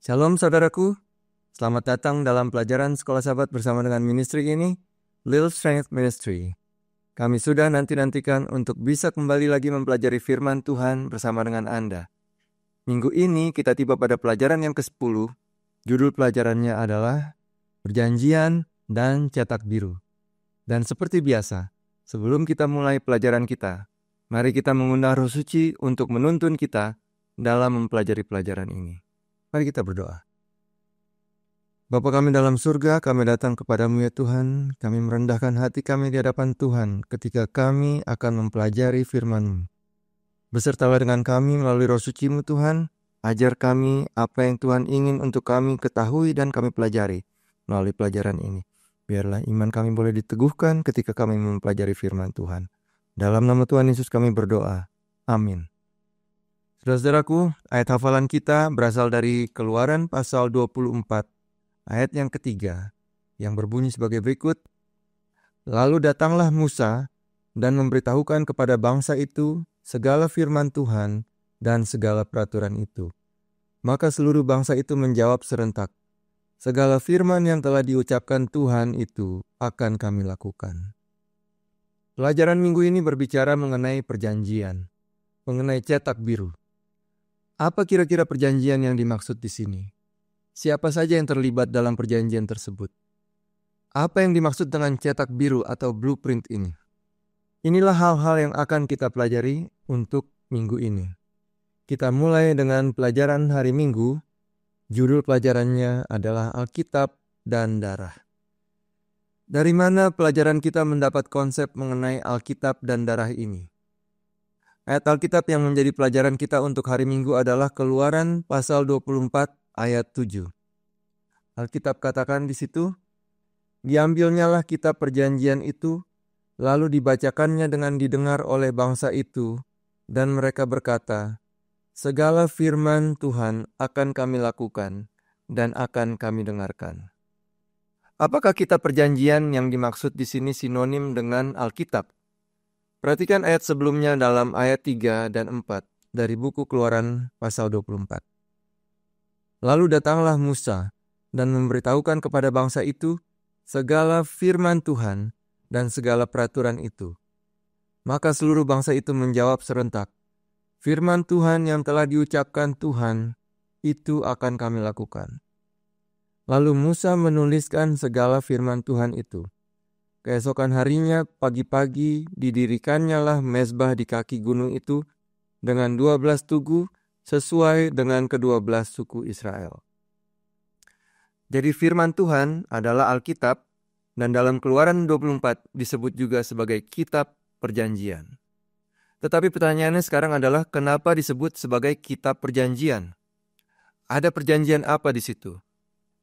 Shalom saudaraku, selamat datang dalam pelajaran Sekolah Sahabat bersama dengan ministry ini, Little Strength Ministry. Kami sudah nanti-nantikan untuk bisa kembali lagi mempelajari firman Tuhan bersama dengan Anda. Minggu ini kita tiba pada pelajaran yang ke-10, judul pelajarannya adalah Perjanjian dan Cetak Biru. Dan seperti biasa, sebelum kita mulai pelajaran kita, mari kita mengundang Roh Suci untuk menuntun kita dalam mempelajari pelajaran ini. Mari kita berdoa. Bapa kami dalam surga, kami datang kepadamu ya Tuhan. Kami merendahkan hati kami di hadapan Tuhan ketika kami akan mempelajari firman-Mu. Besertalah dengan kami melalui Roh Suci-Mu Tuhan. Ajar kami apa yang Tuhan ingin untuk kami ketahui dan kami pelajari melalui pelajaran ini. Biarlah iman kami boleh diteguhkan ketika kami mempelajari firman Tuhan. Dalam nama Tuhan Yesus kami berdoa. Amin. Saudara-saudaraku, ayat hafalan kita berasal dari Keluaran pasal 24, ayat yang ketiga, yang berbunyi sebagai berikut. Lalu datanglah Musa dan memberitahukan kepada bangsa itu segala firman Tuhan dan segala peraturan itu. Maka seluruh bangsa itu menjawab serentak, segala firman yang telah diucapkan Tuhan itu akan kami lakukan. Pelajaran minggu ini berbicara mengenai perjanjian, mengenai cetak biru. Apa kira-kira perjanjian yang dimaksud di sini? Siapa saja yang terlibat dalam perjanjian tersebut? Apa yang dimaksud dengan cetak biru atau blueprint ini? Inilah hal-hal yang akan kita pelajari untuk minggu ini. Kita mulai dengan pelajaran hari Minggu. Judul pelajarannya adalah Alkitab dan Darah. Dari mana pelajaran kita mendapat konsep mengenai Alkitab dan Darah ini? Ayat Alkitab yang menjadi pelajaran kita untuk hari Minggu adalah Keluaran pasal 24 ayat 7. Alkitab katakan di situ, diambilnyalah kitab perjanjian itu, lalu dibacakannya dengan didengar oleh bangsa itu, dan mereka berkata, segala firman Tuhan akan kami lakukan, dan akan kami dengarkan. Apakah kitab perjanjian yang dimaksud di sini sinonim dengan Alkitab? Perhatikan ayat sebelumnya dalam ayat 3 dan 4 dari buku Keluaran pasal 24. Lalu datanglah Musa dan memberitahukan kepada bangsa itu segala firman Tuhan dan segala peraturan itu. Maka seluruh bangsa itu menjawab serentak, firman Tuhan yang telah diucapkan Tuhan itu akan kami lakukan. Lalu Musa menuliskan segala firman Tuhan itu. Keesokan harinya pagi-pagi didirikannya lah mezbah di kaki gunung itu dengan 12 tugu sesuai dengan ke-12 suku Israel. Jadi firman Tuhan adalah Alkitab dan dalam Keluaran 24 disebut juga sebagai kitab perjanjian. Tetapi pertanyaannya sekarang adalah kenapa disebut sebagai kitab perjanjian? Ada perjanjian apa di situ?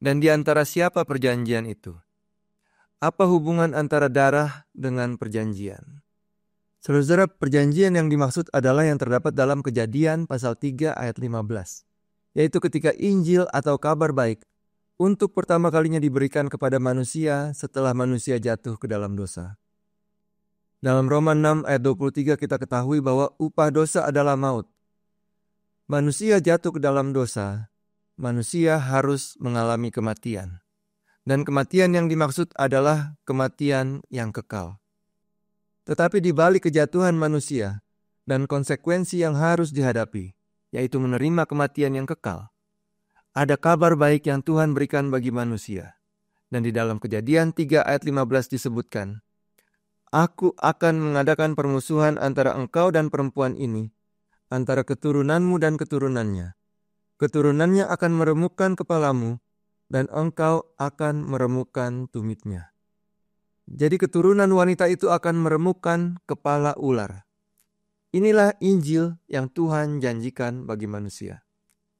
Dan di antara siapa perjanjian itu? Apa hubungan antara darah dengan perjanjian? Saudara-saudara, perjanjian yang dimaksud adalah yang terdapat dalam Kejadian pasal 3 ayat 15. Yaitu ketika Injil atau kabar baik untuk pertama kalinya diberikan kepada manusia setelah manusia jatuh ke dalam dosa. Dalam Roma 6 ayat 23 kita ketahui bahwa upah dosa adalah maut. Manusia jatuh ke dalam dosa, manusia harus mengalami kematian. Dan kematian yang dimaksud adalah kematian yang kekal. Tetapi di balik kejatuhan manusia dan konsekuensi yang harus dihadapi, yaitu menerima kematian yang kekal, ada kabar baik yang Tuhan berikan bagi manusia. Dan di dalam Kejadian 3 ayat 15 disebutkan, aku akan mengadakan permusuhan antara engkau dan perempuan ini, antara keturunanmu dan keturunannya. Keturunannya akan meremukkan kepalamu, dan engkau akan meremukkan tumitnya. Jadi keturunan wanita itu akan meremukkan kepala ular. Inilah Injil yang Tuhan janjikan bagi manusia,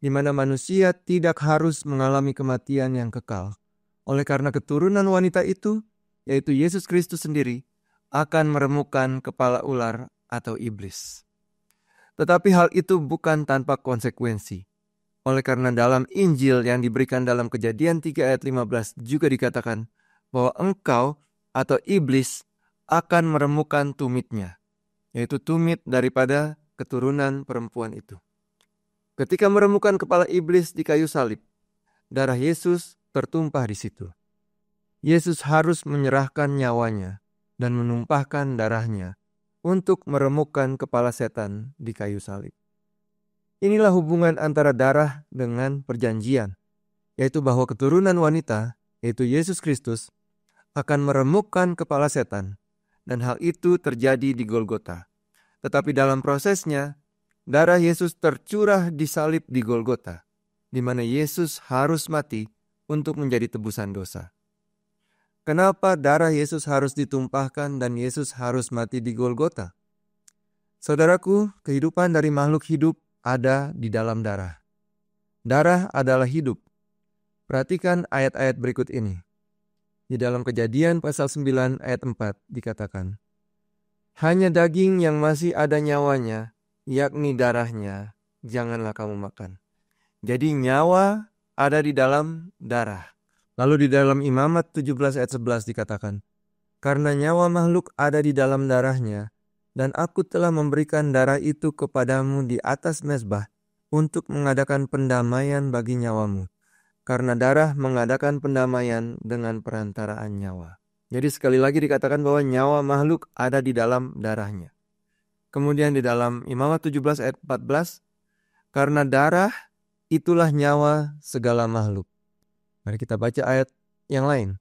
di mana manusia tidak harus mengalami kematian yang kekal. Oleh karena keturunan wanita itu, yaitu Yesus Kristus sendiri, akan meremukkan kepala ular atau iblis. Tetapi hal itu bukan tanpa konsekuensi. Oleh karena dalam Injil yang diberikan dalam Kejadian 3 ayat 15 juga dikatakan bahwa engkau atau iblis akan meremukkan tumitnya, yaitu tumit daripada keturunan perempuan itu. Ketika meremukkan kepala iblis di kayu salib, darah Yesus tertumpah di situ. Yesus harus menyerahkan nyawanya dan menumpahkan darahnya untuk meremukkan kepala setan di kayu salib. Inilah hubungan antara darah dengan perjanjian, yaitu bahwa keturunan wanita, yaitu Yesus Kristus, akan meremukkan kepala setan, dan hal itu terjadi di Golgota. Tetapi dalam prosesnya, darah Yesus tercurah di salib di Golgota, di mana Yesus harus mati untuk menjadi tebusan dosa. Kenapa darah Yesus harus ditumpahkan dan Yesus harus mati di Golgota? Saudaraku, kehidupan dari makhluk hidup ada di dalam darah. Darah adalah hidup. Perhatikan ayat-ayat berikut ini. Di dalam Kejadian pasal 9 ayat 4 dikatakan, hanya daging yang masih ada nyawanya, yakni darahnya, janganlah kamu makan. Jadi nyawa ada di dalam darah. Lalu di dalam Imamat 17 ayat 11 dikatakan, karena nyawa makhluk ada di dalam darahnya, dan aku telah memberikan darah itu kepadamu di atas mezbah untuk mengadakan pendamaian bagi nyawamu. Karena darah mengadakan pendamaian dengan perantaraan nyawa. Jadi sekali lagi dikatakan bahwa nyawa makhluk ada di dalam darahnya. Kemudian di dalam Imamat 17 ayat 14, karena darah itulah nyawa segala makhluk. Mari kita baca ayat yang lain.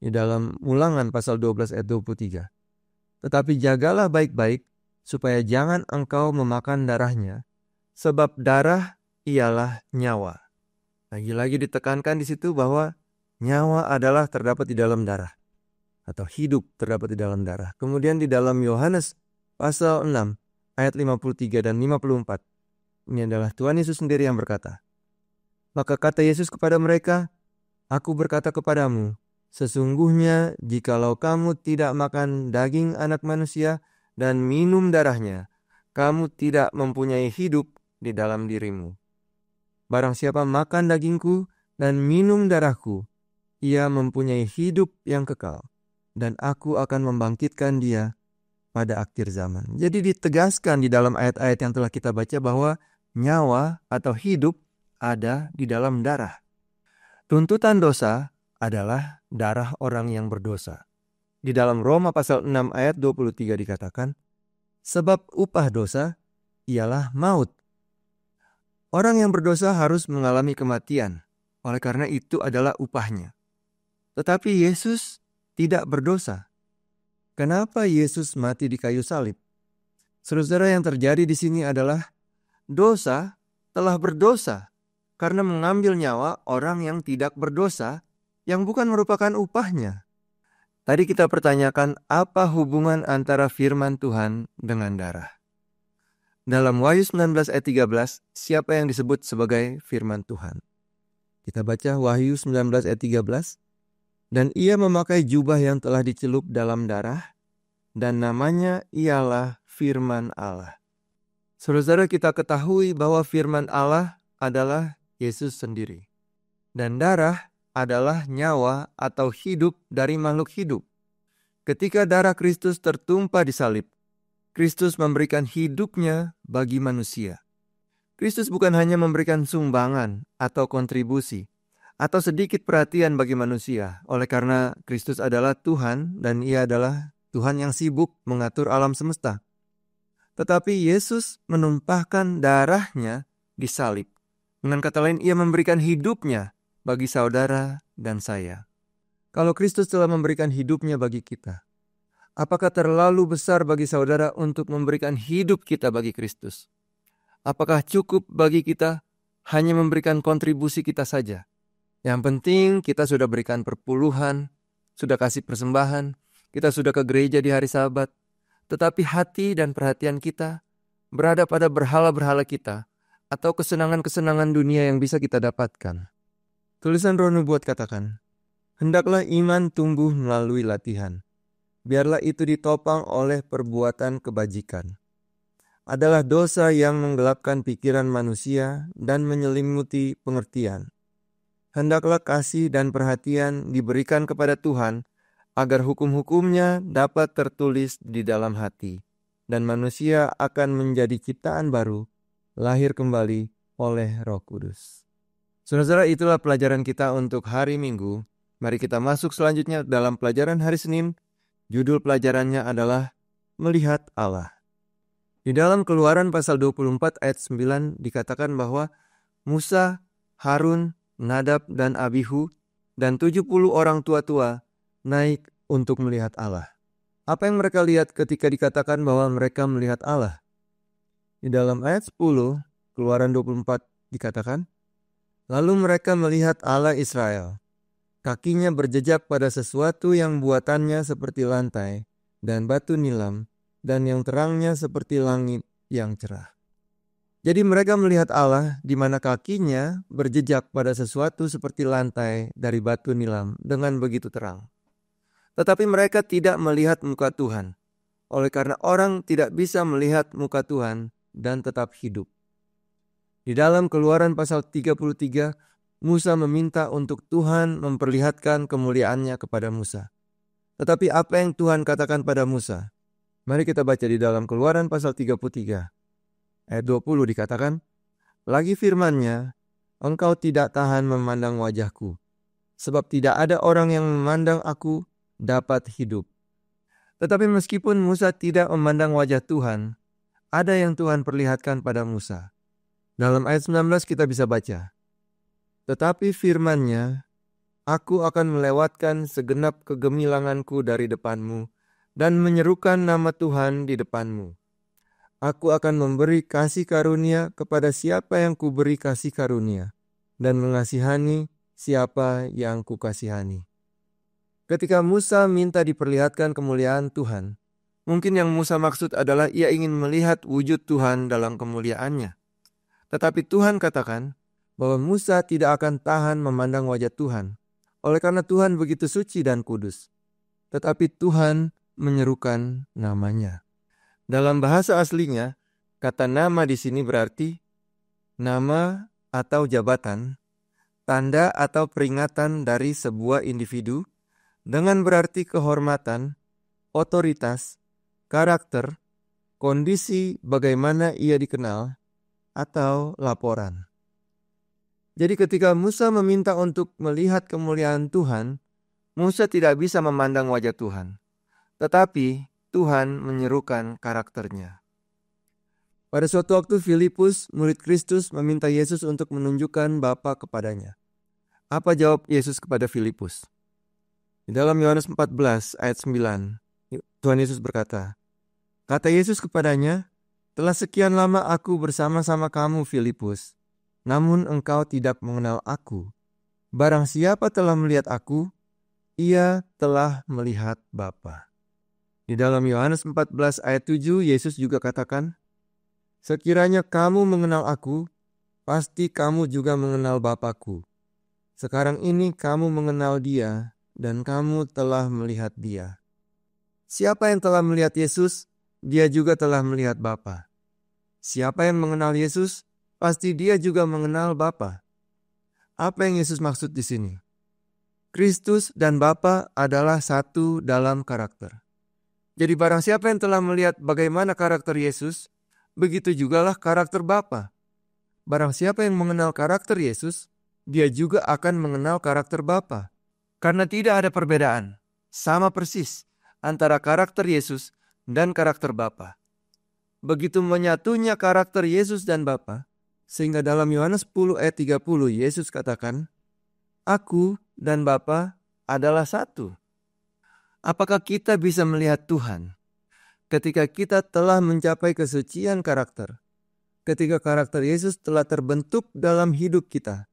Di dalam Ulangan pasal 12 ayat 23. Tetapi jagalah baik-baik supaya jangan engkau memakan darahnya, sebab darah ialah nyawa. Lagi-lagi ditekankan di situ bahwa nyawa adalah terdapat di dalam darah. Atau hidup terdapat di dalam darah. Kemudian di dalam Yohanes pasal 6 ayat 53 dan 54. Ini adalah Tuhan Yesus sendiri yang berkata. Maka kata Yesus kepada mereka, aku berkata kepadamu, sesungguhnya jikalau kamu tidak makan daging anak manusia dan minum darahnya, kamu tidak mempunyai hidup di dalam dirimu. Barang siapa makan dagingku dan minum darahku, ia mempunyai hidup yang kekal, dan aku akan membangkitkan dia pada akhir zaman. Jadi ditegaskan di dalam ayat-ayat yang telah kita baca bahwa nyawa atau hidup ada di dalam darah. Tuntutan dosa adalah darah orang yang berdosa. Di dalam Roma pasal 6 ayat 23 dikatakan, sebab upah dosa ialah maut. Orang yang berdosa harus mengalami kematian, oleh karena itu adalah upahnya. Tetapi Yesus tidak berdosa. Kenapa Yesus mati di kayu salib? Saudara, yang terjadi di sini adalah dosa telah berdosa karena mengambil nyawa orang yang tidak berdosa yang bukan merupakan upahnya. Tadi kita pertanyakan apa hubungan antara firman Tuhan dengan darah. Dalam Wahyu 19 ayat 13, siapa yang disebut sebagai firman Tuhan? Kita baca Wahyu 19 ayat 13. Dan ia memakai jubah yang telah dicelup dalam darah, dan namanya ialah firman Allah. Saudara, kita ketahui bahwa firman Allah adalah Yesus sendiri. Dan darah adalah nyawa atau hidup dari makhluk hidup. Ketika darah Kristus tertumpah di salib, Kristus memberikan hidupnya bagi manusia. Kristus bukan hanya memberikan sumbangan atau kontribusi, atau sedikit perhatian bagi manusia. Oleh karena Kristus adalah Tuhan dan ia adalah Tuhan yang sibuk mengatur alam semesta. Tetapi Yesus menumpahkan darahnya di salib. Dengan kata lain, ia memberikan hidupnya bagi saudara dan saya. Kalau Kristus telah memberikan hidupnya bagi kita, apakah terlalu besar bagi saudara untuk memberikan hidup kita bagi Kristus? Apakah cukup bagi kita hanya memberikan kontribusi kita saja? Yang penting kita sudah berikan perpuluhan, sudah kasih persembahan, kita sudah ke gereja di hari Sabat. Tetapi hati dan perhatian kita berada pada berhala-berhala kita atau kesenangan-kesenangan dunia yang bisa kita dapatkan. Tulisan Roh Nubuat katakan, hendaklah iman tumbuh melalui latihan. Biarlah itu ditopang oleh perbuatan kebajikan. Adalah dosa yang menggelapkan pikiran manusia dan menyelimuti pengertian. Hendaklah kasih dan perhatian diberikan kepada Tuhan, agar hukum-hukumnya dapat tertulis di dalam hati, dan manusia akan menjadi ciptaan baru, lahir kembali oleh Roh Kudus. Saudara-saudara, itulah pelajaran kita untuk hari Minggu. Mari kita masuk selanjutnya dalam pelajaran hari Senin. Judul pelajarannya adalah Melihat Allah. Di dalam Keluaran pasal 24 ayat 9 dikatakan bahwa Musa, Harun, Nadab, dan Abihu, dan 70 orang tua-tua naik untuk melihat Allah. Apa yang mereka lihat ketika dikatakan bahwa mereka melihat Allah? Di dalam ayat 10, Keluaran 24 dikatakan, lalu mereka melihat Allah Israel. Kakinya berjejak pada sesuatu yang buatannya seperti lantai dan batu nilam, dan yang terangnya seperti langit yang cerah. Jadi mereka melihat Allah di mana kakinya berjejak pada sesuatu seperti lantai dari batu nilam dengan begitu terang. Tetapi mereka tidak melihat muka Tuhan. Oleh karena orang tidak bisa melihat muka Tuhan dan tetap hidup. Di dalam Keluaran pasal 33, Musa meminta untuk Tuhan memperlihatkan kemuliaannya kepada Musa. Tetapi apa yang Tuhan katakan pada Musa? Mari kita baca di dalam Keluaran pasal 33. Ayat 20 dikatakan, lagi firman-Nya, engkau tidak tahan memandang wajahku, sebab tidak ada orang yang memandang aku dapat hidup. Tetapi meskipun Musa tidak memandang wajah Tuhan, ada yang Tuhan perlihatkan pada Musa. Dalam ayat 19 kita bisa baca, tetapi firman-Nya, aku akan melewatkan segenap kegemilanganku dari depanmu dan menyerukan nama Tuhan di depanmu. Aku akan memberi kasih karunia kepada siapa yang kuberi kasih karunia dan mengasihani siapa yang kukasihani. Ketika Musa minta diperlihatkan kemuliaan Tuhan, mungkin yang Musa maksud adalah ia ingin melihat wujud Tuhan dalam kemuliaannya. Tetapi Tuhan katakan bahwa Musa tidak akan tahan memandang wajah Tuhan, oleh karena Tuhan begitu suci dan kudus. Tetapi Tuhan menyerukan namanya. Dalam bahasa aslinya, kata nama di sini berarti nama atau jabatan, tanda atau peringatan dari sebuah individu dengan berarti kehormatan, otoritas, karakter, kondisi bagaimana ia dikenal, atau laporan. Jadi ketika Musa meminta untuk melihat kemuliaan Tuhan, Musa tidak bisa memandang wajah Tuhan. Tetapi Tuhan menyerukan karakternya. Pada suatu waktu Filipus, murid Kristus, meminta Yesus untuk menunjukkan Bapa kepadanya. Apa jawab Yesus kepada Filipus? Di dalam Yohanes 14 ayat 9, Tuhan Yesus berkata, kata Yesus kepadanya, telah sekian lama aku bersama-sama kamu Filipus, namun engkau tidak mengenal aku. Barang siapa telah melihat aku, ia telah melihat Bapa. Di dalam Yohanes 14 ayat 7, Yesus juga katakan, sekiranya kamu mengenal aku, pasti kamu juga mengenal Bapa-Ku. Sekarang ini kamu mengenal Dia, dan kamu telah melihat Dia. Siapa yang telah melihat Yesus, dia juga telah melihat Bapa. Siapa yang mengenal Yesus, pasti dia juga mengenal Bapa. Apa yang Yesus maksud di sini? Kristus dan Bapa adalah satu dalam karakter. Jadi barang siapa yang telah melihat bagaimana karakter Yesus, begitu jugalah karakter Bapa. Barang siapa yang mengenal karakter Yesus, dia juga akan mengenal karakter Bapa. Karena tidak ada perbedaan, sama persis antara karakter Yesus dan karakter Bapa. Begitu menyatunya karakter Yesus dan Bapa, sehingga dalam Yohanes 10 ayat 30 Yesus katakan, aku dan Bapa adalah satu. Apakah kita bisa melihat Tuhan ketika kita telah mencapai kesucian karakter? Ketika karakter Yesus telah terbentuk dalam hidup kita,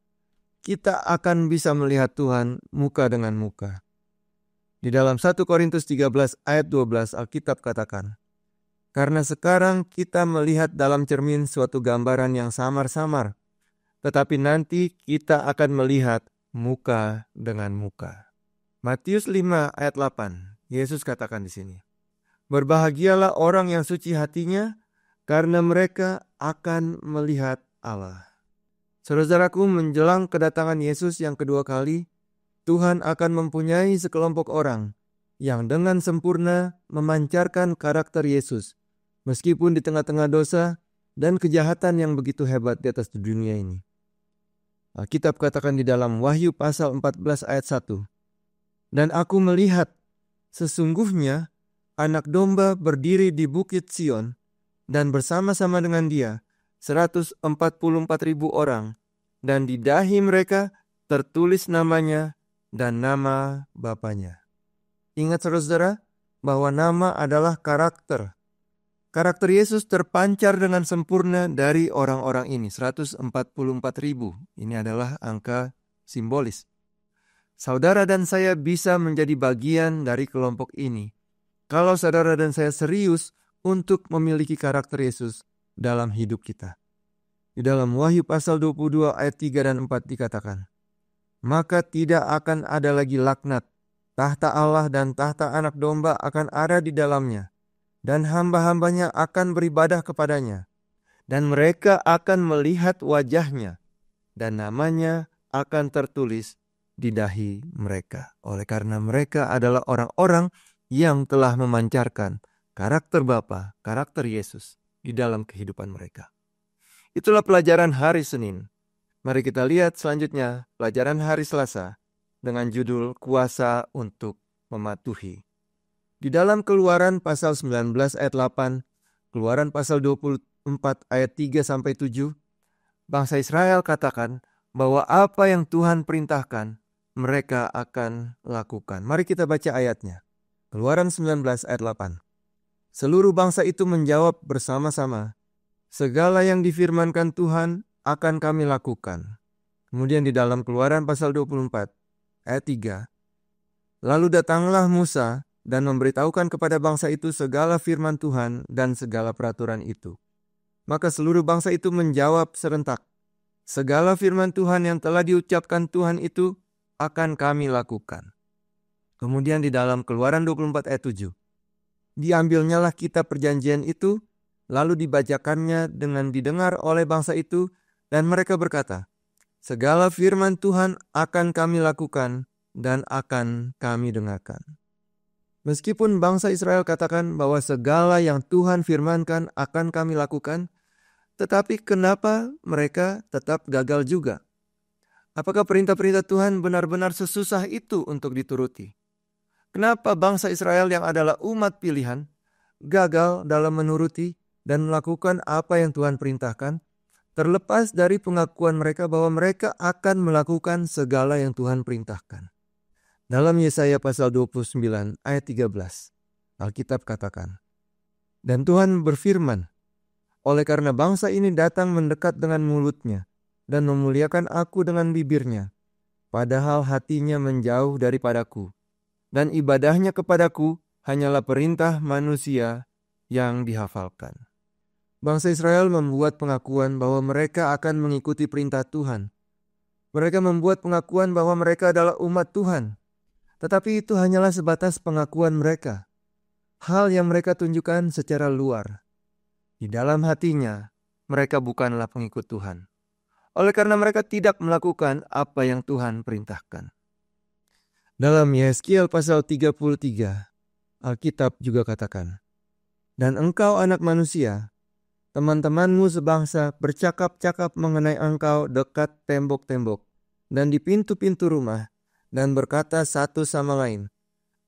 kita akan bisa melihat Tuhan muka dengan muka. Di dalam 1 Korintus 13 ayat 12 Alkitab katakan, karena sekarang kita melihat dalam cermin suatu gambaran yang samar-samar, tetapi nanti kita akan melihat muka dengan muka. Matius 5 ayat 8, Yesus katakan di sini, berbahagialah orang yang suci hatinya, karena mereka akan melihat Allah. Saudaraku, menjelang kedatangan Yesus yang kedua kali, Tuhan akan mempunyai sekelompok orang yang dengan sempurna memancarkan karakter Yesus, meskipun di tengah-tengah dosa dan kejahatan yang begitu hebat di atas dunia ini. Alkitab katakan di dalam Wahyu pasal 14 ayat 1. Dan aku melihat, sesungguhnya anak domba berdiri di bukit Sion, dan bersama-sama dengan dia 144.000 orang, dan di dahi mereka tertulis namanya dan nama Bapanya. Ingat saudara-saudara, bahwa nama adalah karakter. Karakter Yesus terpancar dengan sempurna dari orang-orang ini, 144.000. Ini adalah angka simbolis. Saudara dan saya bisa menjadi bagian dari kelompok ini kalau saudara dan saya serius untuk memiliki karakter Yesus dalam hidup kita. Di dalam Wahyu pasal 22 ayat 3 dan 4 dikatakan, maka tidak akan ada lagi laknat, tahta Allah dan tahta anak domba akan ada di dalamnya, dan hamba-hambanya akan beribadah kepadanya, dan mereka akan melihat wajahnya, dan namanya akan tertulis di dahi mereka. Oleh karena mereka adalah orang-orang yang telah memancarkan karakter Bapa, karakter Yesus di dalam kehidupan mereka. Itulah pelajaran hari Senin. Mari kita lihat selanjutnya pelajaran hari Selasa dengan judul kuasa untuk mematuhi. Di dalam Keluaran pasal 19 ayat 8, Keluaran pasal 24 ayat 3 sampai 7, bangsa Israel katakan bahwa apa yang Tuhan perintahkan mereka akan lakukan. Mari kita baca ayatnya. Keluaran 19 ayat 8. Seluruh bangsa itu menjawab bersama-sama, segala yang difirmankan Tuhan akan kami lakukan. Kemudian di dalam Keluaran pasal 24 ayat 3. Lalu datanglah Musa dan memberitahukan kepada bangsa itu segala firman Tuhan dan segala peraturan itu. Maka seluruh bangsa itu menjawab serentak, segala firman Tuhan yang telah diucapkan Tuhan itu akan kami lakukan. Kemudian di dalam Keluaran 24 ayat 7. Diambilnyalah kitab perjanjian itu, lalu dibacakannya dengan didengar oleh bangsa itu, dan mereka berkata, segala firman Tuhan akan kami lakukan dan akan kami dengarkan. Meskipun bangsa Israel katakan bahwa segala yang Tuhan firmankan akan kami lakukan, tetapi kenapa mereka tetap gagal juga? Apakah perintah-perintah Tuhan benar-benar sesusah itu untuk dituruti? Kenapa bangsa Israel yang adalah umat pilihan gagal dalam menuruti dan melakukan apa yang Tuhan perintahkan, terlepas dari pengakuan mereka bahwa mereka akan melakukan segala yang Tuhan perintahkan? Dalam Yesaya pasal 29 ayat 13, Alkitab katakan, dan Tuhan berfirman, oleh karena bangsa ini datang mendekat dengan mulutnya dan memuliakan aku dengan bibirnya, padahal hatinya menjauh daripadaku, dan ibadahnya kepadaku hanyalah perintah manusia yang dihafalkan. Bangsa Israel membuat pengakuan bahwa mereka akan mengikuti perintah Tuhan. Mereka membuat pengakuan bahwa mereka adalah umat Tuhan. Tetapi itu hanyalah sebatas pengakuan mereka. Hal yang mereka tunjukkan secara luar. Di dalam hatinya, mereka bukanlah pengikut Tuhan. Oleh karena mereka tidak melakukan apa yang Tuhan perintahkan. Dalam Yehezkiel pasal 33, Alkitab juga katakan, dan engkau anak manusia, teman-temanmu sebangsa bercakap-cakap mengenai engkau dekat tembok-tembok dan di pintu-pintu rumah, dan berkata satu sama lain,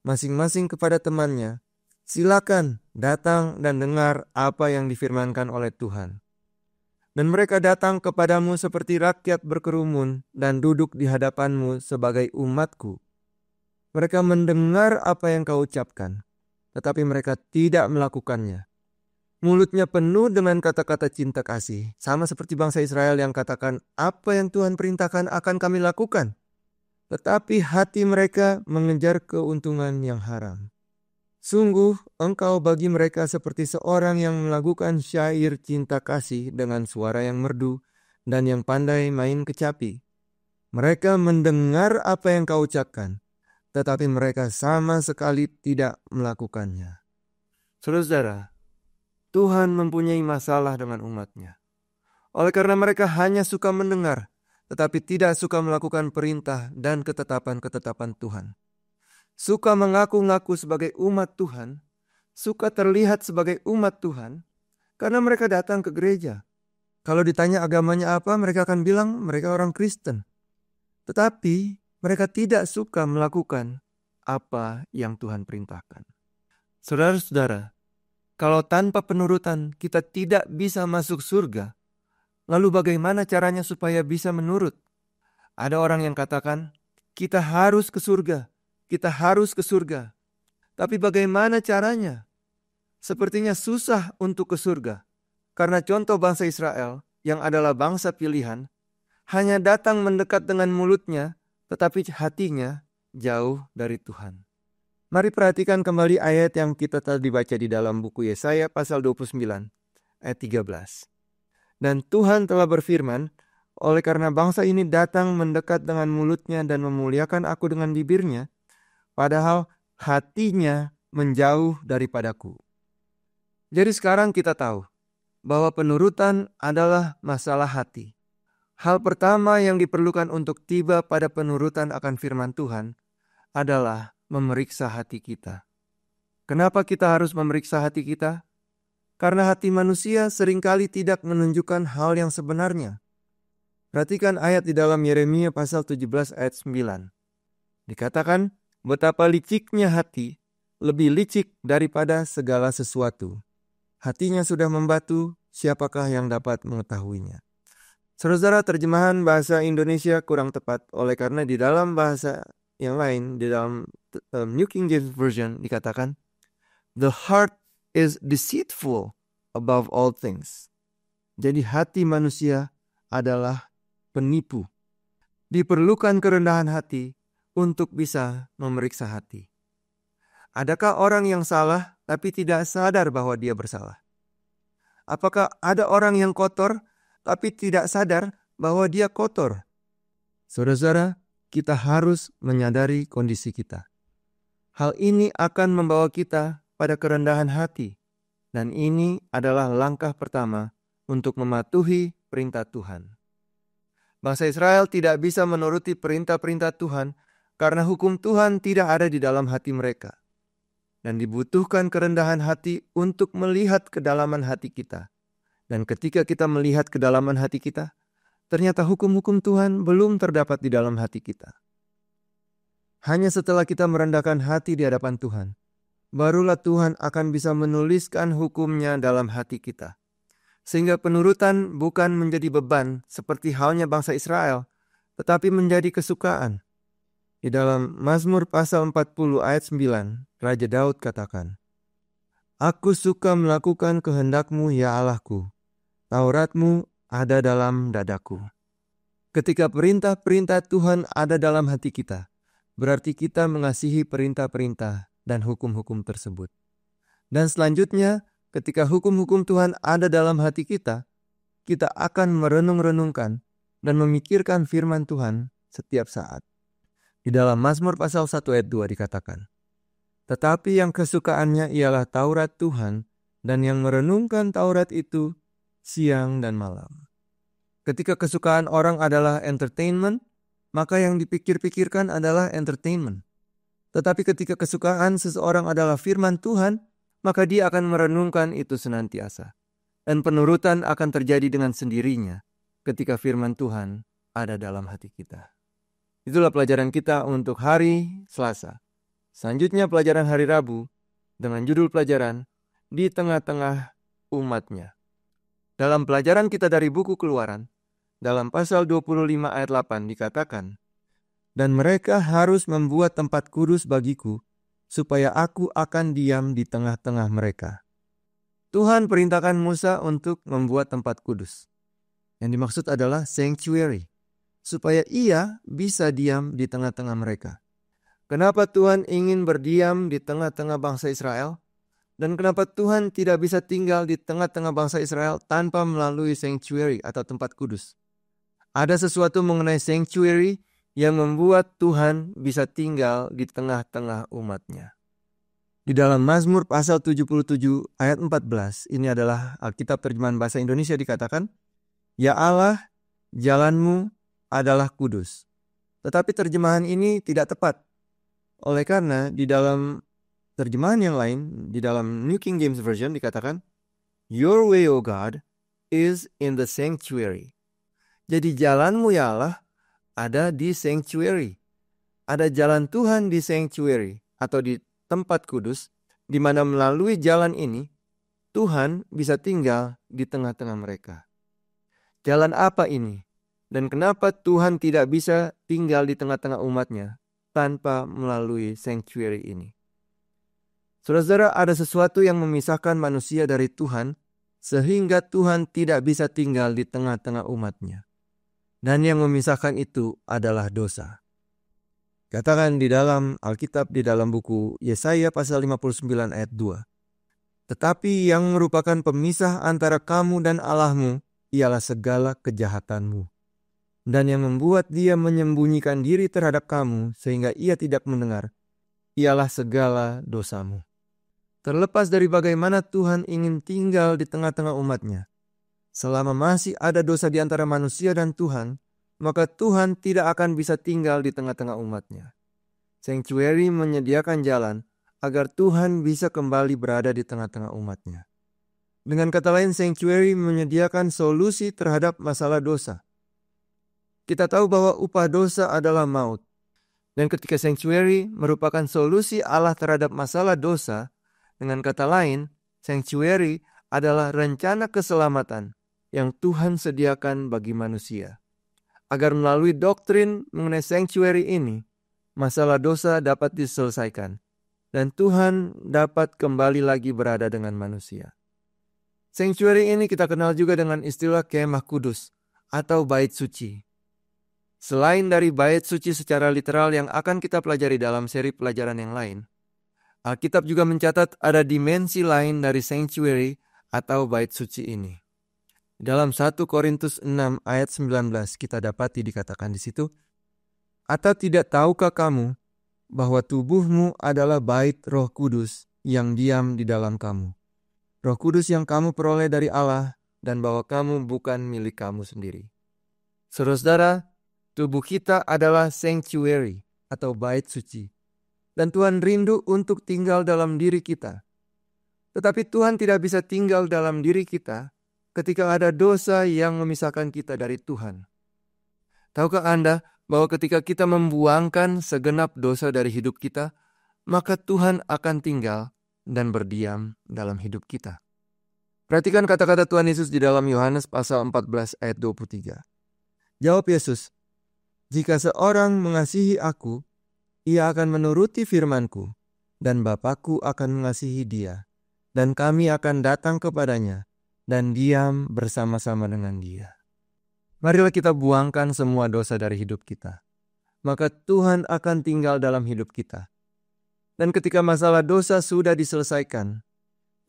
masing-masing kepada temannya, silakan datang dan dengar apa yang difirmankan oleh Tuhan. Dan mereka datang kepadamu seperti rakyat berkerumun dan duduk di hadapanmu sebagai umatku. Mereka mendengar apa yang kau ucapkan, tetapi mereka tidak melakukannya. Mulutnya penuh dengan kata-kata cinta kasih, sama seperti bangsa Israel yang katakan, apa yang Tuhan perintahkan akan kami lakukan. Tetapi hati mereka mengejar keuntungan yang haram. Sungguh engkau bagi mereka seperti seorang yang melakukan syair cinta kasih dengan suara yang merdu dan yang pandai main kecapi. Mereka mendengar apa yang kau ucapkan, tetapi mereka sama sekali tidak melakukannya. Saudara-saudara, Tuhan mempunyai masalah dengan umatnya. Oleh karena mereka hanya suka mendengar, tetapi tidak suka melakukan perintah dan ketetapan-ketetapan Tuhan. Suka mengaku-ngaku sebagai umat Tuhan, suka terlihat sebagai umat Tuhan, karena mereka datang ke gereja. Kalau ditanya agamanya apa, mereka akan bilang mereka orang Kristen. Tetapi mereka tidak suka melakukan apa yang Tuhan perintahkan. Saudara-saudara, kalau tanpa penurutan kita tidak bisa masuk surga, lalu bagaimana caranya supaya bisa menurut? Ada orang yang katakan, kita harus ke surga, kita harus ke surga. Tapi bagaimana caranya? Sepertinya susah untuk ke surga. Karena contoh bangsa Israel yang adalah bangsa pilihan, hanya datang mendekat dengan mulutnya, tetapi hatinya jauh dari Tuhan. Mari perhatikan kembali ayat yang kita tadi baca di dalam buku Yesaya pasal 29 ayat 13. Dan Tuhan telah berfirman, oleh karena bangsa ini datang mendekat dengan mulutnya dan memuliakan aku dengan bibirnya, padahal hatinya menjauh daripadaku. Jadi sekarang kita tahu bahwa penurutan adalah masalah hati. Hal pertama yang diperlukan untuk tiba pada penurutan akan firman Tuhan adalah memeriksa hati kita. Kenapa kita harus memeriksa hati kita? Karena hati manusia seringkali tidak menunjukkan hal yang sebenarnya. Perhatikan ayat di dalam Yeremia pasal 17 ayat 9. Dikatakan, betapa liciknya hati, lebih licik daripada segala sesuatu. Hatinya sudah membatu, siapakah yang dapat mengetahuinya? Saudara, terjemahan bahasa Indonesia kurang tepat, oleh karena di dalam bahasa yang lain, di dalam New King James Version dikatakan, the heart is deceitful above all things. Jadi hati manusia adalah penipu. Diperlukan kerendahan hati untuk bisa memeriksa hati. Adakah orang yang salah tapi tidak sadar bahwa dia bersalah? Apakah ada orang yang kotor tapi tidak sadar bahwa dia kotor? Saudara-saudara, kita harus menyadari kondisi kita. Hal ini akan membawa kita pada kerendahan hati. Dan ini adalah langkah pertama untuk mematuhi perintah Tuhan. Bangsa Israel tidak bisa menuruti perintah-perintah Tuhan karena hukum Tuhan tidak ada di dalam hati mereka. Dan dibutuhkan kerendahan hati untuk melihat kedalaman hati kita. Dan ketika kita melihat kedalaman hati kita, ternyata hukum-hukum Tuhan belum terdapat di dalam hati kita. Hanya setelah kita merendahkan hati di hadapan Tuhan, barulah Tuhan akan bisa menuliskan hukumnya dalam hati kita. Sehingga penurutan bukan menjadi beban seperti halnya bangsa Israel, tetapi menjadi kesukaan. Di dalam Mazmur pasal 40 ayat 9, Raja Daud katakan, Aku suka melakukan kehendak-Mu ya Allahku, Taurat-Mu ada dalam dadaku. Ketika perintah-perintah Tuhan ada dalam hati kita, berarti kita mengasihi perintah-perintah dan hukum-hukum tersebut. Dan selanjutnya, ketika hukum-hukum Tuhan ada dalam hati kita, kita akan merenung-renungkan dan memikirkan firman Tuhan setiap saat. Di dalam Mazmur pasal 1 ayat 2 dikatakan, Tetapi yang kesukaannya ialah Taurat Tuhan, dan yang merenungkan Taurat itu siang dan malam. Ketika kesukaan orang adalah entertainment, maka yang dipikir-pikirkan adalah entertainment. Tetapi ketika kesukaan seseorang adalah firman Tuhan, maka dia akan merenungkan itu senantiasa. Dan penurutan akan terjadi dengan sendirinya ketika firman Tuhan ada dalam hati kita. Itulah pelajaran kita untuk hari Selasa. Selanjutnya pelajaran hari Rabu dengan judul pelajaran di tengah-tengah umatnya. Dalam pelajaran kita dari buku Keluaran, dalam pasal 25 ayat 8 dikatakan, Dan mereka harus membuat tempat kudus bagiku, supaya aku akan diam di tengah-tengah mereka. Tuhan perintahkan Musa untuk membuat tempat kudus. Yang dimaksud adalah sanctuary, supaya ia bisa diam di tengah-tengah mereka. Kenapa Tuhan ingin berdiam di tengah-tengah bangsa Israel? Dan kenapa Tuhan tidak bisa tinggal di tengah-tengah bangsa Israel tanpa melalui sanctuary atau tempat kudus? Ada sesuatu mengenai sanctuary yang membuat Tuhan bisa tinggal di tengah-tengah umatnya. Di dalam Mazmur pasal 77 ayat 14, ini adalah Alkitab terjemahan bahasa Indonesia dikatakan, Ya Allah, jalanmu adalah kudus. Tetapi terjemahan ini tidak tepat. Oleh karena di dalam terjemahan yang lain, di dalam New King James Version dikatakan, Your way, O God, is in the sanctuary. Jadi jalanmu ya Allah ada di sanctuary. Ada jalan Tuhan di sanctuary atau di tempat kudus, di mana melalui jalan ini Tuhan bisa tinggal di tengah-tengah mereka. Jalan apa ini? Dan kenapa Tuhan tidak bisa tinggal di tengah-tengah umatnya tanpa melalui sanctuary ini? Saudara-saudara, ada sesuatu yang memisahkan manusia dari Tuhan sehingga Tuhan tidak bisa tinggal di tengah-tengah umatnya. Dan yang memisahkan itu adalah dosa. Katakan di dalam Alkitab, di dalam buku Yesaya pasal 59 ayat 2. Tetapi yang merupakan pemisah antara kamu dan Allahmu ialah segala kejahatanmu. Dan yang membuat dia menyembunyikan diri terhadap kamu sehingga ia tidak mendengar, ialah segala dosamu. Terlepas dari bagaimana Tuhan ingin tinggal di tengah-tengah umatnya, selama masih ada dosa di antara manusia dan Tuhan, maka Tuhan tidak akan bisa tinggal di tengah-tengah umatnya. Sanctuary menyediakan jalan agar Tuhan bisa kembali berada di tengah-tengah umatnya. Dengan kata lain, sanctuary menyediakan solusi terhadap masalah dosa. Kita tahu bahwa upah dosa adalah maut. Dan ketika sanctuary merupakan solusi Allah terhadap masalah dosa, dengan kata lain, sanctuary adalah rencana keselamatan yang Tuhan sediakan bagi manusia. Agar melalui doktrin mengenai sanctuary ini, masalah dosa dapat diselesaikan. Dan Tuhan dapat kembali lagi berada dengan manusia. Sanctuary ini kita kenal juga dengan istilah kemah kudus atau bait suci. Selain dari bait suci secara literal yang akan kita pelajari dalam seri pelajaran yang lain, Alkitab juga mencatat ada dimensi lain dari sanctuary atau bait suci ini. Dalam 1 Korintus 6 ayat 19 kita dapati dikatakan di situ, atau tidak tahukah kamu bahwa tubuhmu adalah bait Roh Kudus yang diam di dalam kamu. Roh Kudus yang kamu peroleh dari Allah dan bahwa kamu bukan milik kamu sendiri. Saudara-saudara, tubuh kita adalah sanctuary atau bait suci. Dan Tuhan rindu untuk tinggal dalam diri kita. Tetapi Tuhan tidak bisa tinggal dalam diri kita ketika ada dosa yang memisahkan kita dari Tuhan. Tahukah Anda bahwa ketika kita membuangkan segenap dosa dari hidup kita, maka Tuhan akan tinggal dan berdiam dalam hidup kita. Perhatikan kata-kata Tuhan Yesus di dalam Yohanes pasal 14 ayat 23. Jawab Yesus, jika seorang mengasihi aku, ia akan menuruti firman-Ku, dan Bapa-Ku akan mengasihi dia, dan kami akan datang kepadanya, dan diam bersama-sama dengan dia. Marilah kita buangkan semua dosa dari hidup kita. Maka Tuhan akan tinggal dalam hidup kita. Dan ketika masalah dosa sudah diselesaikan,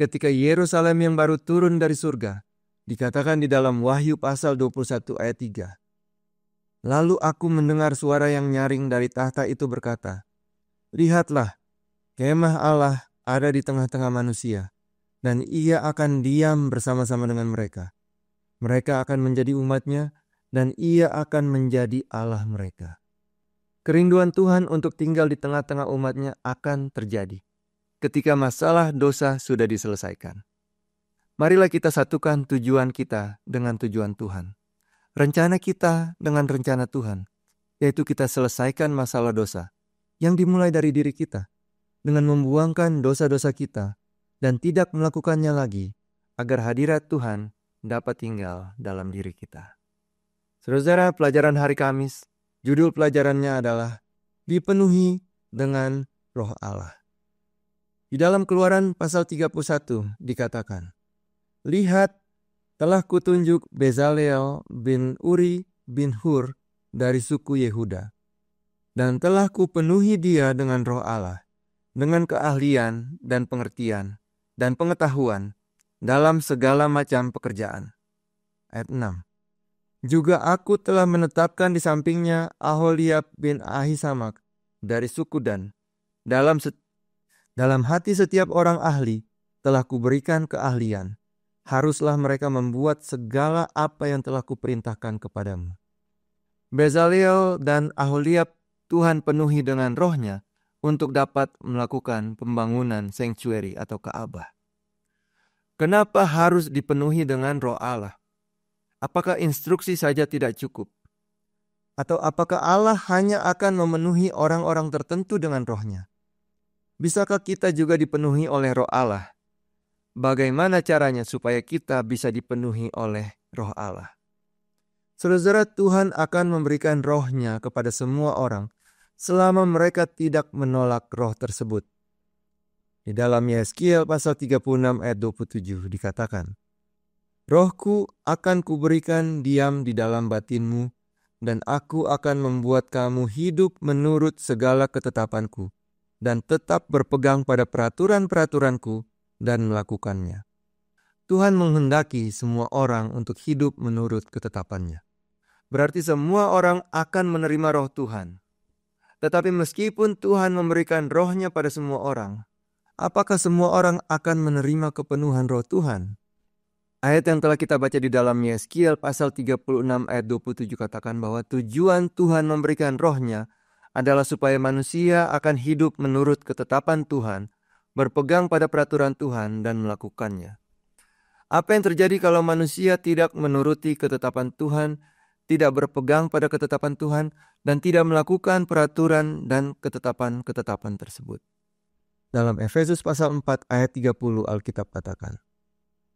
ketika Yerusalem yang baru turun dari surga, dikatakan di dalam Wahyu pasal 21 ayat 3. Lalu aku mendengar suara yang nyaring dari tahta itu berkata, lihatlah, kemah Allah ada di tengah-tengah manusia. Dan ia akan diam bersama-sama dengan mereka. Mereka akan menjadi umatnya, dan ia akan menjadi Allah mereka. Kerinduan Tuhan untuk tinggal di tengah-tengah umatnya akan terjadi ketika masalah dosa sudah diselesaikan. Marilah kita satukan tujuan kita dengan tujuan Tuhan. Rencana kita dengan rencana Tuhan, yaitu kita selesaikan masalah dosa yang dimulai dari diri kita dengan membuangkan dosa-dosa kita dan tidak melakukannya lagi, agar hadirat Tuhan dapat tinggal dalam diri kita. Saudara, pelajaran hari Kamis, judul pelajarannya adalah dipenuhi dengan Roh Allah. Di dalam Keluaran pasal 31 dikatakan, lihat, telah kutunjuk Bezaleel bin Uri bin Hur dari suku Yehuda, dan telah kupenuhi dia dengan Roh Allah, dengan keahlian dan pengertian, dan pengetahuan dalam segala macam pekerjaan. Ayat 6. Juga aku telah menetapkan di sampingnya Aholiab bin Ahisamak dari suku Dan. Dalam hati setiap orang ahli telah kuberikan keahlian. Haruslah mereka membuat segala apa yang telah kuperintahkan kepadamu. Bezaleel dan Aholiab Tuhan penuhi dengan rohnya untuk dapat melakukan pembangunan sanctuary atau Ka'bah. Kenapa harus dipenuhi dengan Roh Allah? Apakah instruksi saja tidak cukup? Atau apakah Allah hanya akan memenuhi orang-orang tertentu dengan rohnya? Bisakah kita juga dipenuhi oleh roh Allah? Bagaimana caranya supaya kita bisa dipenuhi oleh roh Allah? Saudara, Tuhan akan memberikan rohnya kepada semua orang selama mereka tidak menolak roh tersebut. Di dalam Yeskiel pasal 36 ayat 27 dikatakan, Rohku akan kuberikan diam di dalam batinmu, dan aku akan membuat kamu hidup menurut segala ketetapanku, dan tetap berpegang pada peraturan-peraturanku dan melakukannya. Tuhan menghendaki semua orang untuk hidup menurut ketetapannya. Berarti semua orang akan menerima roh Tuhan. Tetapi meskipun Tuhan memberikan rohnya pada semua orang, apakah semua orang akan menerima kepenuhan roh Tuhan? Ayat yang telah kita baca di dalam Yeskiel pasal 36 ayat 27 katakan bahwa tujuan Tuhan memberikan rohnya adalah supaya manusia akan hidup menurut ketetapan Tuhan, berpegang pada peraturan Tuhan dan melakukannya. Apa yang terjadi kalau manusia tidak menuruti ketetapan Tuhan, tidak berpegang pada ketetapan Tuhan, dan tidak melakukan peraturan dan ketetapan-ketetapan tersebut? Dalam Efesus pasal 4 ayat 30 Alkitab katakan,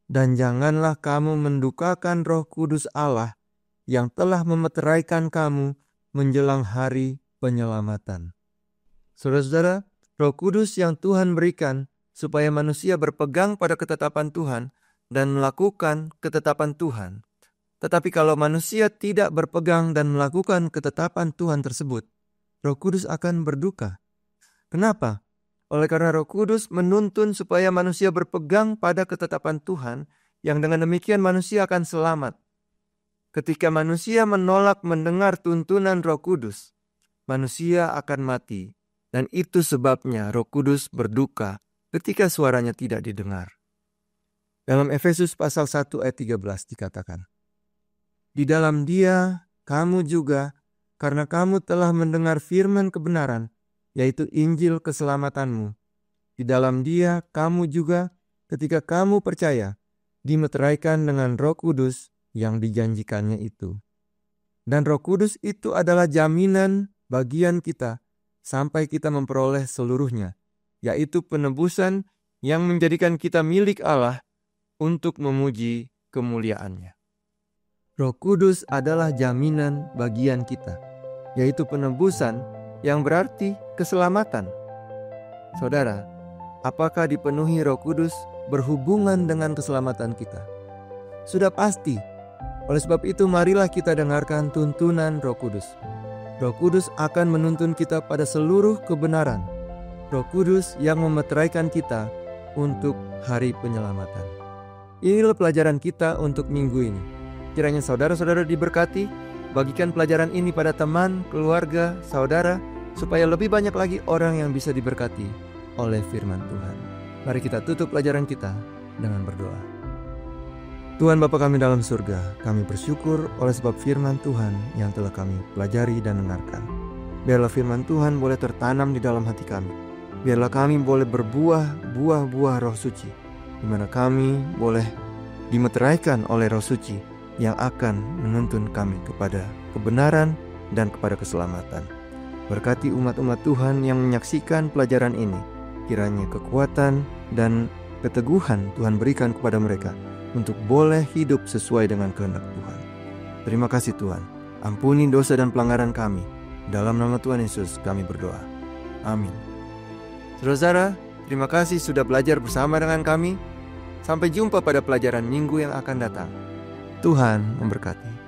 Dan janganlah kamu mendukakan Roh Kudus Allah yang telah memeteraikan kamu menjelang hari penyelamatan. Saudara-saudara, Roh Kudus yang Tuhan berikan supaya manusia berpegang pada ketetapan Tuhan dan melakukan ketetapan Tuhan. Tetapi kalau manusia tidak berpegang dan melakukan ketetapan Tuhan tersebut, Roh Kudus akan berduka. Kenapa? Oleh karena Roh Kudus menuntun supaya manusia berpegang pada ketetapan Tuhan, yang dengan demikian manusia akan selamat. Ketika manusia menolak mendengar tuntunan Roh Kudus, manusia akan mati. Dan itu sebabnya Roh Kudus berduka ketika suaranya tidak didengar. Dalam Efesus pasal 1 ayat 13 dikatakan, Di dalam Dia kamu juga, karena kamu telah mendengar firman kebenaran, yaitu Injil keselamatanmu. Di dalam Dia kamu juga ketika kamu percaya dimeteraikan dengan Roh Kudus yang dijanjikannya itu. Dan Roh Kudus itu adalah jaminan bagian kita sampai kita memperoleh seluruhnya, yaitu penebusan yang menjadikan kita milik Allah untuk memuji kemuliaan-Nya. Roh Kudus adalah jaminan bagian kita, yaitu penebusan yang berarti keselamatan. Saudara, apakah dipenuhi Roh Kudus berhubungan dengan keselamatan kita? Sudah pasti. Oleh sebab itu marilah kita dengarkan tuntunan Roh Kudus. Roh Kudus akan menuntun kita pada seluruh kebenaran. Roh Kudus yang memeteraikan kita untuk hari penyelamatan. Inilah pelajaran kita untuk minggu ini. Kiranya saudara-saudara diberkati. Bagikan pelajaran ini pada teman, keluarga, saudara, supaya lebih banyak lagi orang yang bisa diberkati oleh firman Tuhan. Mari kita tutup pelajaran kita dengan berdoa. Tuhan Bapa kami dalam surga, kami bersyukur oleh sebab firman Tuhan yang telah kami pelajari dan dengarkan. Biarlah firman Tuhan boleh tertanam di dalam hati kami. Biarlah kami boleh berbuah buah-buah Roh Suci, di mana kami boleh dimeteraikan oleh Roh Suci yang akan menuntun kami kepada kebenaran dan kepada keselamatan. Berkati umat-umat Tuhan yang menyaksikan pelajaran ini. Kiranya kekuatan dan keteguhan Tuhan berikan kepada mereka untuk boleh hidup sesuai dengan kehendak Tuhan. Terima kasih Tuhan. Ampuni dosa dan pelanggaran kami. Dalam nama Tuhan Yesus kami berdoa. Amin. Saudara, terima kasih sudah belajar bersama dengan kami. Sampai jumpa pada pelajaran minggu yang akan datang. Tuhan memberkati.